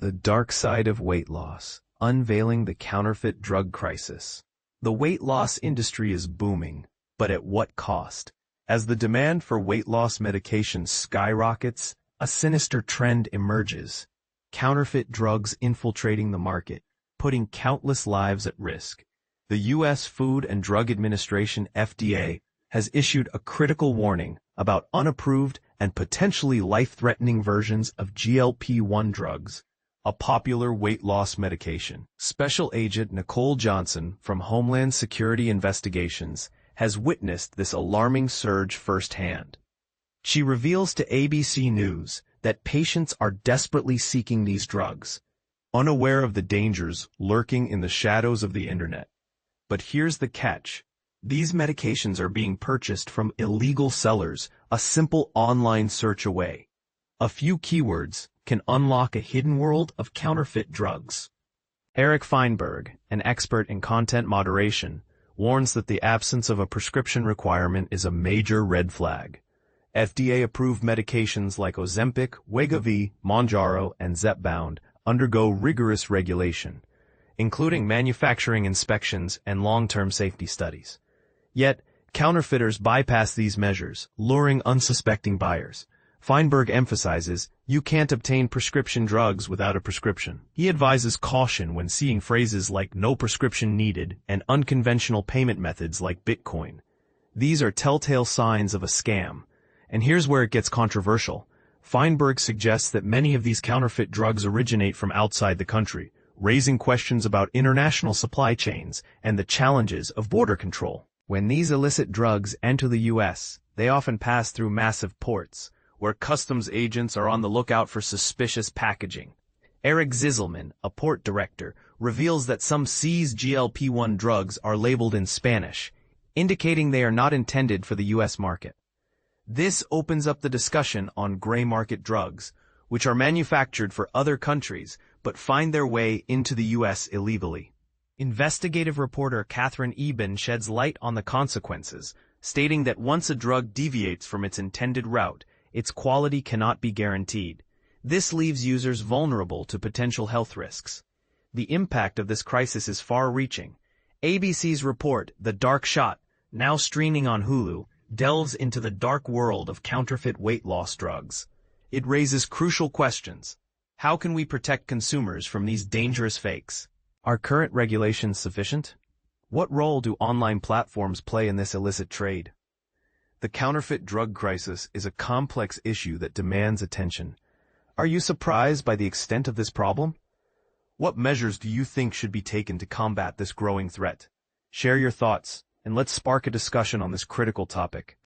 The dark side of weight loss, unveiling the counterfeit drug crisis. The weight loss industry is booming, but at what cost? As the demand for weight loss medications skyrockets, a sinister trend emerges. Counterfeit drugs infiltrating the market, putting countless lives at risk. The U.S. Food and Drug Administration (FDA) has issued a critical warning about unapproved and potentially life-threatening versions of GLP-1 drugs, a popular weight loss medication. Special Agent Nicole Johnson from Homeland Security Investigations has witnessed this alarming surge firsthand. She reveals to ABC News that patients are desperately seeking these drugs, unaware of the dangers lurking in the shadows of the internet. But here's the catch. These medications are being purchased from illegal sellers, a simple online search away. A few keywords can unlock a hidden world of counterfeit drugs. Eric Feinberg, an expert in content moderation, warns that the absence of a prescription requirement is a major red flag. FDA-approved medications like Ozempic, Wegovy, Mounjaro, and Zepbound undergo rigorous regulation, including manufacturing inspections and long-term safety studies. Yet, counterfeiters bypass these measures, luring unsuspecting buyers. Feinberg emphasizes, you can't obtain prescription drugs without a prescription. He advises caution when seeing phrases like no prescription needed and unconventional payment methods like Bitcoin. These are telltale signs of a scam. And here's where it gets controversial. Feinberg suggests that many of these counterfeit drugs originate from outside the country, raising questions about international supply chains and the challenges of border control. When these illicit drugs enter the U.S., they often pass through massive ports, where customs agents are on the lookout for suspicious packaging. Eric Zisselman, a port director, reveals that some seized GLP-1 drugs are labeled in Spanish, indicating they are not intended for the U.S. market. This opens up the discussion on gray market drugs, which are manufactured for other countries but find their way into the U.S. illegally. Investigative reporter Catherine Eben sheds light on the consequences, stating that once a drug deviates from its intended route, its quality cannot be guaranteed. This leaves users vulnerable to potential health risks. The impact of this crisis is far-reaching. ABC's report, The Dark Shot, now streaming on Hulu, delves into the dark world of counterfeit weight loss drugs. It raises crucial questions. How can we protect consumers from these dangerous fakes? Are current regulations sufficient? What role do online platforms play in this illicit trade? The counterfeit drug crisis is a complex issue that demands attention. Are you surprised by the extent of this problem? What measures do you think should be taken to combat this growing threat? Share your thoughts, and let's spark a discussion on this critical topic.